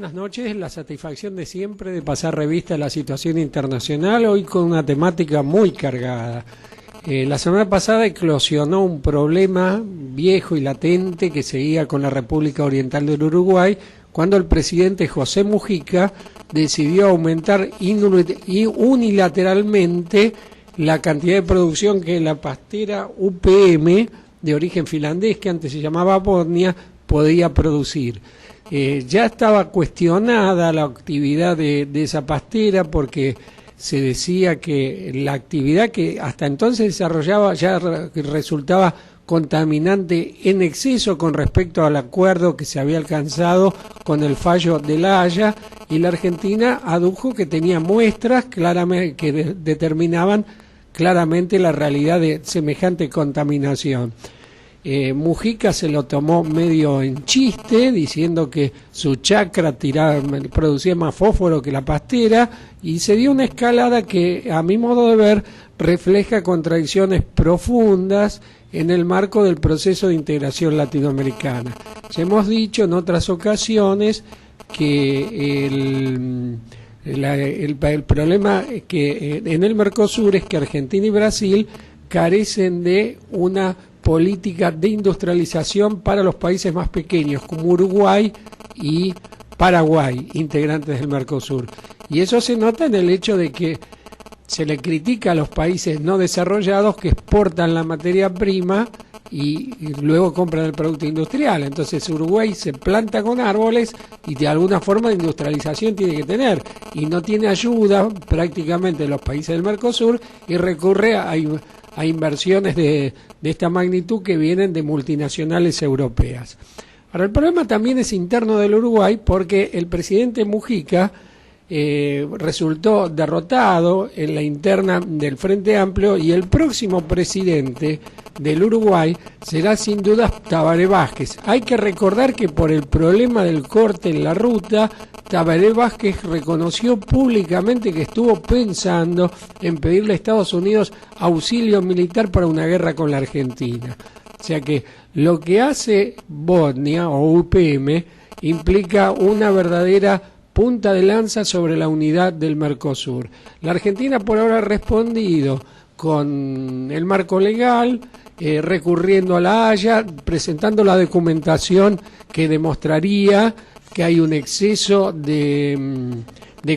Buenas noches, la satisfacción de siempre de pasar revista a la situación internacional, hoy con una temática muy cargada. La semana pasada eclosionó un problema viejo y latente que seguía con la República Oriental del Uruguay, cuando el presidente José Mujica decidió aumentar unilateralmente la cantidad de producción que la pastera UPM, de origen finlandés, que antes se llamaba Bosnia, podía producir. Ya estaba cuestionada la actividad de esa pastera porque se decía que la actividad que hasta entonces desarrollaba ya resultaba contaminante en exceso con respecto al acuerdo que se había alcanzado con el fallo de La Haya, y la Argentina adujo que tenía muestras claramente que determinaban claramente la realidad de semejante contaminación. Mujica se lo tomó medio en chiste, diciendo que su chacra producía más fósforo que la pastera, y se dio una escalada que, a mi modo de ver, refleja contradicciones profundas en el marco del proceso de integración latinoamericana. Ya hemos dicho en otras ocasiones que el problema que en el Mercosur es que Argentina y Brasil carecen de una política de industrialización para los países más pequeños, como Uruguay y Paraguay, integrantes del Mercosur. Y eso se nota en el hecho de que se le critica a los países no desarrollados que exportan la materia prima y luego compran el producto industrial. Entonces Uruguay se planta con árboles y de alguna forma de industrialización tiene que tener, y no tiene ayuda prácticamente de los países del Mercosur, y recurre a inversiones de esta magnitud que vienen de multinacionales europeas. Ahora, el problema también es interno del Uruguay, porque el presidente Mujica resultó derrotado en la interna del Frente Amplio, y el próximo presidente del Uruguay será sin duda Tabaré Vázquez. Hay que recordar que por el problema del corte en la ruta, Tabaré Vázquez reconoció públicamente que estuvo pensando en pedirle a Estados Unidos auxilio militar para una guerra con la Argentina. O sea que lo que hace Bosnia o UPM implica una verdadera punta de lanza sobre la unidad del Mercosur. La Argentina por ahora ha respondido con el marco legal, recurriendo a La Haya, presentando la documentación que demostraría que hay un exceso de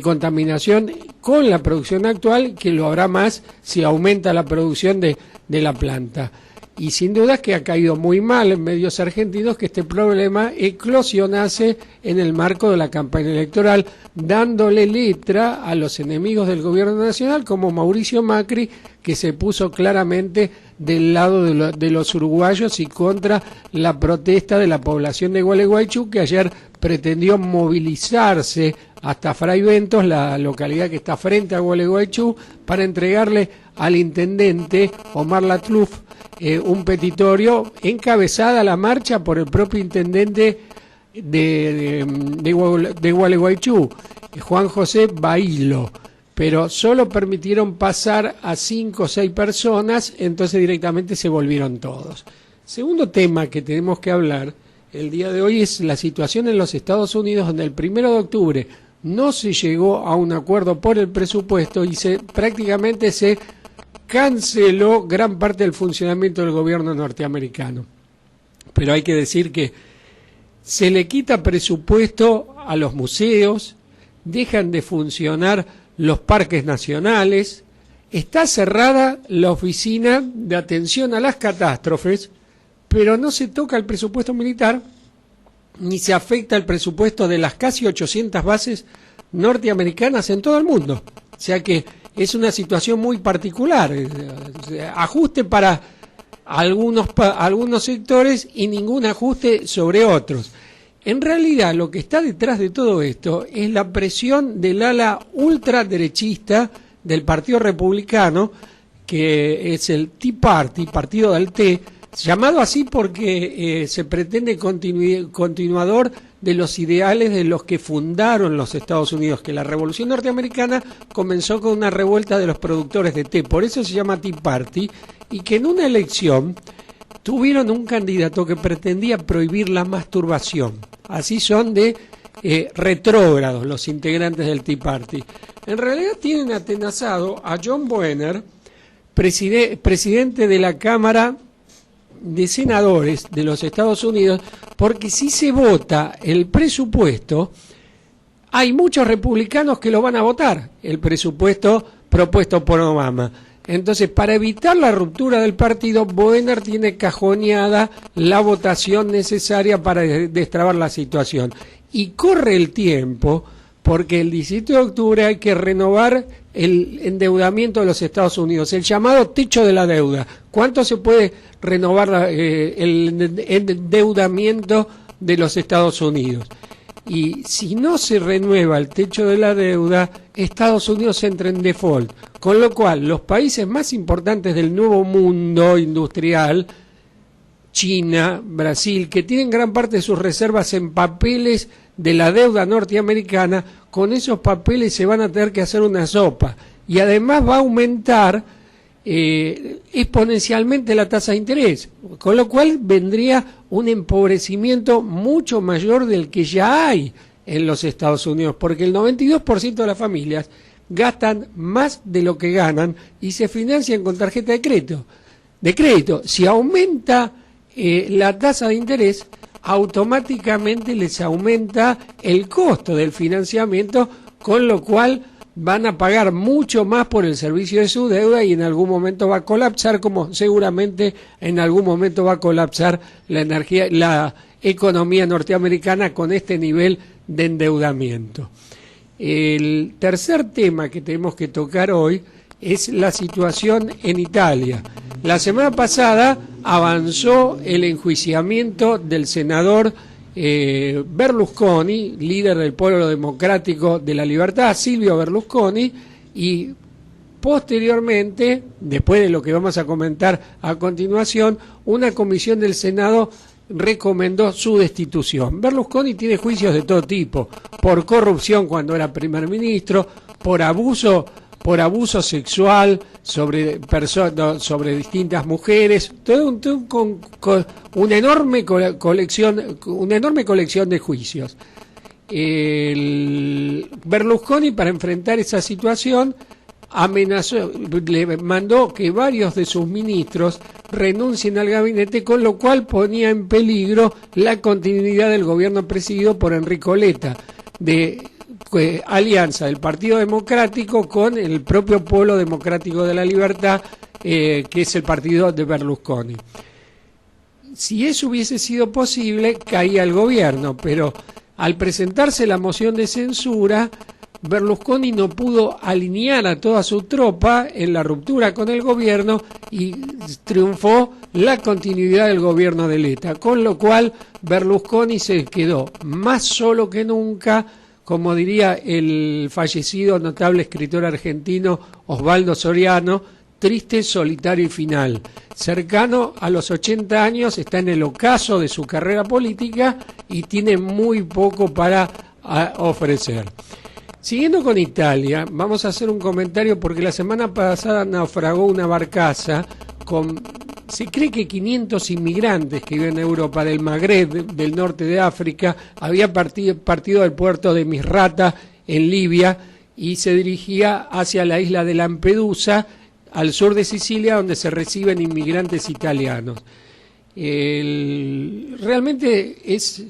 contaminación con la producción actual, que lo habrá más si aumenta la producción de la planta. Y sin duda que ha caído muy mal en medios argentinos que este problema eclosionase en el marco de la campaña electoral, dándole letra a los enemigos del gobierno nacional, como Mauricio Macri, que se puso claramente del lado de los uruguayos y contra la protesta de la población de Gualeguaychú, que ayer pretendió movilizarse hasta Fray Bentos, la localidad que está frente a Gualeguaychú, para entregarle al intendente Omar Latluf un petitorio, encabezada la marcha por el propio intendente de Gualeguaychú, Juan José Bailo, pero solo permitieron pasar a 5 o 6 personas, entonces directamente se volvieron todos. Segundo tema que tenemos que hablar el día de hoy es la situación en los Estados Unidos, donde el 1 de octubre no se llegó a un acuerdo por el presupuesto y prácticamente se canceló gran parte del funcionamiento del gobierno norteamericano. Pero hay que decir que se le quita presupuesto a los museos, dejan de funcionar los parques nacionales, está cerrada la oficina de atención a las catástrofes, pero no se toca el presupuesto militar, ni se afecta el presupuesto de las casi 800 bases norteamericanas en todo el mundo. O sea que es una situación muy particular, ajuste para algunos sectores y ningún ajuste sobre otros. En realidad, lo que está detrás de todo esto es la presión del ala ultraderechista del Partido Republicano, que es el Tea Party, partido del té, llamado así porque se pretende continuador de los ideales de los que fundaron los Estados Unidos, que la Revolución Norteamericana comenzó con una revuelta de los productores de té, por eso se llama Tea Party, y que en una elección tuvieron un candidato que pretendía prohibir la masturbación. Así son de retrógrados los integrantes del Tea Party. En realidad tienen atenazado a John Boehner, presidente de la Cámara de Senadores de los Estados Unidos, porque si se vota el presupuesto, hay muchos republicanos que lo van a votar, el presupuesto propuesto por Obama. Entonces, para evitar la ruptura del partido, Boehner tiene cajoneada la votación necesaria para destrabar la situación. Y corre el tiempo, porque el 17 de octubre hay que renovar el endeudamiento de los Estados Unidos, el llamado techo de la deuda. ¿Cuánto se puede renovar el endeudamiento de los Estados Unidos? Y si no se renueva el techo de la deuda, Estados Unidos entra en default. Con lo cual, los países más importantes del nuevo mundo industrial, China, Brasil, que tienen gran parte de sus reservas en papeles de la deuda norteamericana, con esos papeles se van a tener que hacer una sopa. Y además va a aumentar exponencialmente la tasa de interés, con lo cual vendría un empobrecimiento mucho mayor del que ya hay en los Estados Unidos, porque el 92% de las familias gastan más de lo que ganan y se financian con tarjeta de crédito. Si aumenta la tasa de interés, automáticamente les aumenta el costo del financiamiento, con lo cual van a pagar mucho más por el servicio de su deuda y en algún momento va a colapsar, como seguramente en algún momento va a colapsar la economía norteamericana con este nivel de endeudamiento. El tercer tema que tenemos que tocar hoy es la situación en Italia. La semana pasada avanzó el enjuiciamiento del senador Berlusconi, líder del Polo Democrático de la Libertad, Silvio Berlusconi, y posteriormente, después de lo que vamos a comentar a continuación, una comisión del Senado recomendó su destitución. Berlusconi tiene juicios de todo tipo, por corrupción cuando era primer ministro, por abuso sexual sobre distintas mujeres, con una enorme colección de juicios. Berlusconi, para enfrentar esa situación, le mandó que varios de sus ministros renuncien al gabinete, con lo cual ponía en peligro la continuidad del gobierno presidido por Enrico Letta, de alianza del Partido Democrático con el propio Polo Democrático de la Libertad, que es el partido de Berlusconi. Si eso hubiese sido posible, caía el gobierno, pero al presentarse la moción de censura, Berlusconi no pudo alinear a toda su tropa en la ruptura con el gobierno y triunfó la continuidad del gobierno de Letta, con lo cual Berlusconi se quedó más solo que nunca, como diría el fallecido notable escritor argentino Osvaldo Soriano, triste, solitario y final. Cercano a los 80 años, está en el ocaso de su carrera política y tiene muy poco para ofrecer. Siguiendo con Italia, vamos a hacer un comentario porque la semana pasada naufragó una barcaza con, se cree que 500 inmigrantes que viven en Europa, del Magreb, del norte de África, había partido del puerto de Misrata en Libia y se dirigía hacia la isla de Lampedusa, al sur de Sicilia, donde se reciben inmigrantes italianos. Realmente es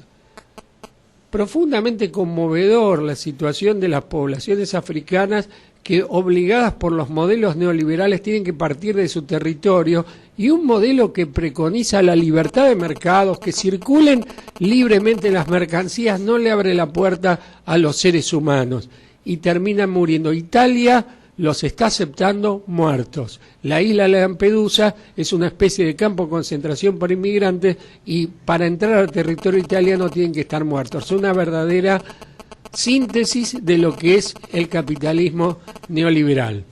profundamente conmovedor la situación de las poblaciones africanas que, obligadas por los modelos neoliberales, tienen que partir de su territorio, y un modelo que preconiza la libertad de mercados, que circulen libremente las mercancías, no le abre la puerta a los seres humanos y terminan muriendo. Italia los está aceptando muertos. La isla de Lampedusa es una especie de campo de concentración para inmigrantes y para entrar al territorio italiano tienen que estar muertos. Es una verdadera síntesis de lo que es el capitalismo neoliberal.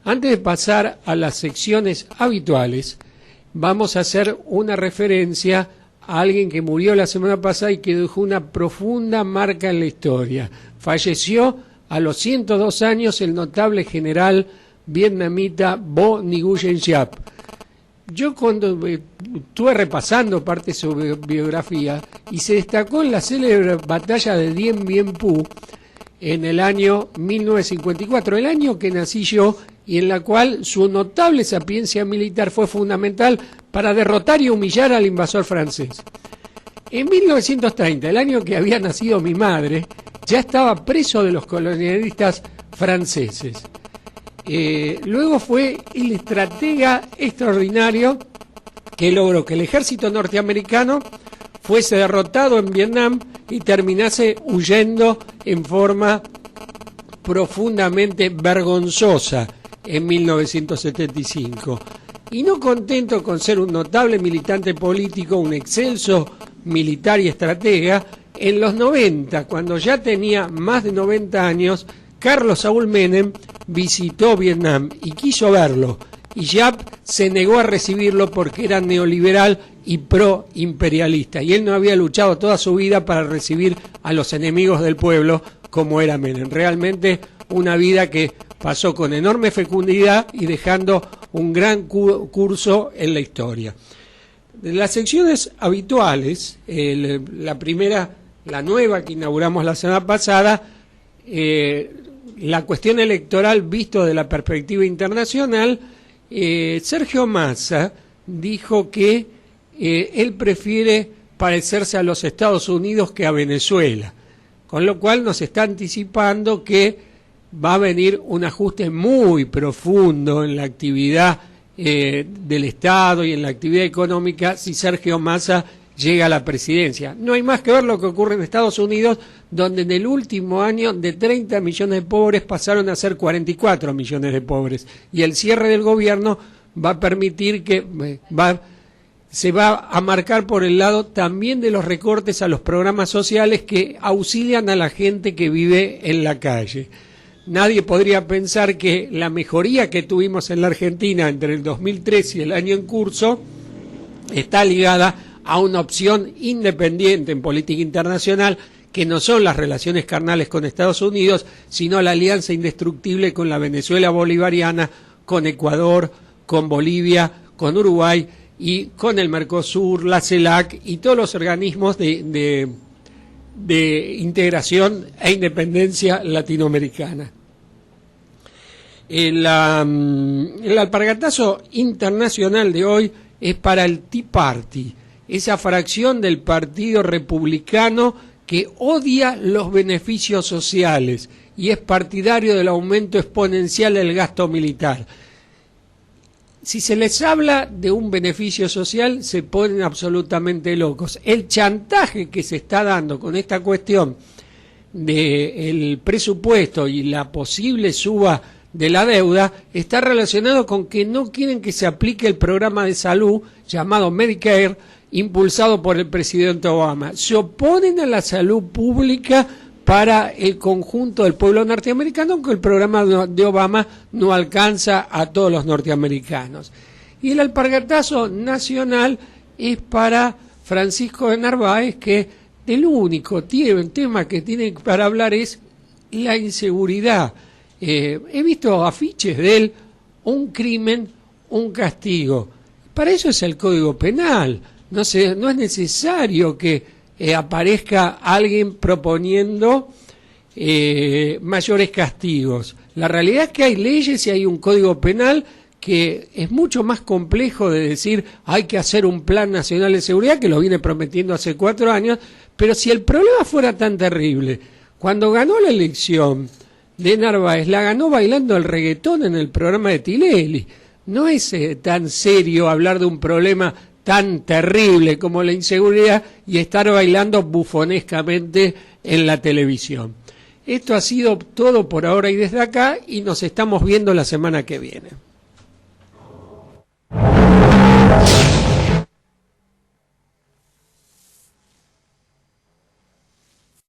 Antes de pasar a las secciones habituales, vamos a hacer una referencia a alguien que murió la semana pasada y que dejó una profunda marca en la historia. Falleció a los 102 años el notable general vietnamita Vo Nguyen Giap. Yo cuando estuve repasando parte de su biografía y se destacó en la célebre batalla de Dien Bien Phu en el año 1954, el año que nací yo, y en la cual su notable sapiencia militar fue fundamental para derrotar y humillar al invasor francés. En 1930, el año que había nacido mi madre, ya estaba preso de los colonialistas franceses. Luego fue el estratega extraordinario que logró que el ejército norteamericano fuese derrotado en Vietnam y terminase huyendo en forma profundamente vergonzosa en 1975. Y no contento con ser un notable militante político, un excelso militar y estratega, en los 90, cuando ya tenía más de 90 años, Carlos Saúl Menem visitó Vietnam y quiso verlo, y Giap se negó a recibirlo porque era neoliberal y pro-imperialista, y él no había luchado toda su vida para recibir a los enemigos del pueblo como era Menem. Realmente una vida que pasó con enorme fecundidad y dejando un gran curso en la historia. De las secciones habituales, la primera, la nueva que inauguramos la semana pasada, la cuestión electoral visto de la perspectiva internacional, Sergio Massa dijo que él prefiere parecerse a los Estados Unidos que a Venezuela, con lo cual nos está anticipando que va a venir un ajuste muy profundo en la actividad del Estado y en la actividad económica si Sergio Massa llega a la presidencia. No hay más que ver lo que ocurre en Estados Unidos, donde en el último año de 30 millones de pobres pasaron a ser 44 millones de pobres, y el cierre del gobierno va a permitir que se va a marcar por el lado también de los recortes a los programas sociales que auxilian a la gente que vive en la calle. Nadie podría pensar que la mejoría que tuvimos en la Argentina entre el 2003 y el año en curso está ligada a una opción independiente en política internacional, que no son las relaciones carnales con Estados Unidos, sino la alianza indestructible con la Venezuela bolivariana, con Ecuador, con Bolivia, con Uruguay y con el Mercosur, la CELAC y todos los organismos de integración e independencia latinoamericana. El alpargatazo internacional de hoy es para el Tea Party, esa fracción del Partido Republicano que odia los beneficios sociales y es partidario del aumento exponencial del gasto militar. Si se les habla de un beneficio social, se ponen absolutamente locos. El chantaje que se está dando con esta cuestión del presupuesto y la posible suba de la deuda está relacionado con que no quieren que se aplique el programa de salud llamado Medicare, impulsado por el presidente Obama. Se oponen a la salud pública para el conjunto del pueblo norteamericano, aunque el programa de Obama no alcanza a todos los norteamericanos. Y el alpargatazo nacional es para Francisco de Narváez, que el único tema que tiene para hablar es la inseguridad. He visto afiches de él: un crimen, un castigo. Para eso es el Código Penal. No es necesario que aparezca alguien proponiendo mayores castigos. La realidad es que hay leyes y hay un Código Penal que es mucho más complejo de decir hay que hacer un plan nacional de seguridad, que lo viene prometiendo hace 4 años, pero si el problema fuera tan terrible, cuando ganó la elección de Narváez, la ganó bailando el reggaetón en el programa de Tinelli. No es tan serio hablar de un problema tan terrible como la inseguridad y estar bailando bufonescamente en la televisión. Esto ha sido todo por ahora y desde acá, y nos estamos viendo la semana que viene.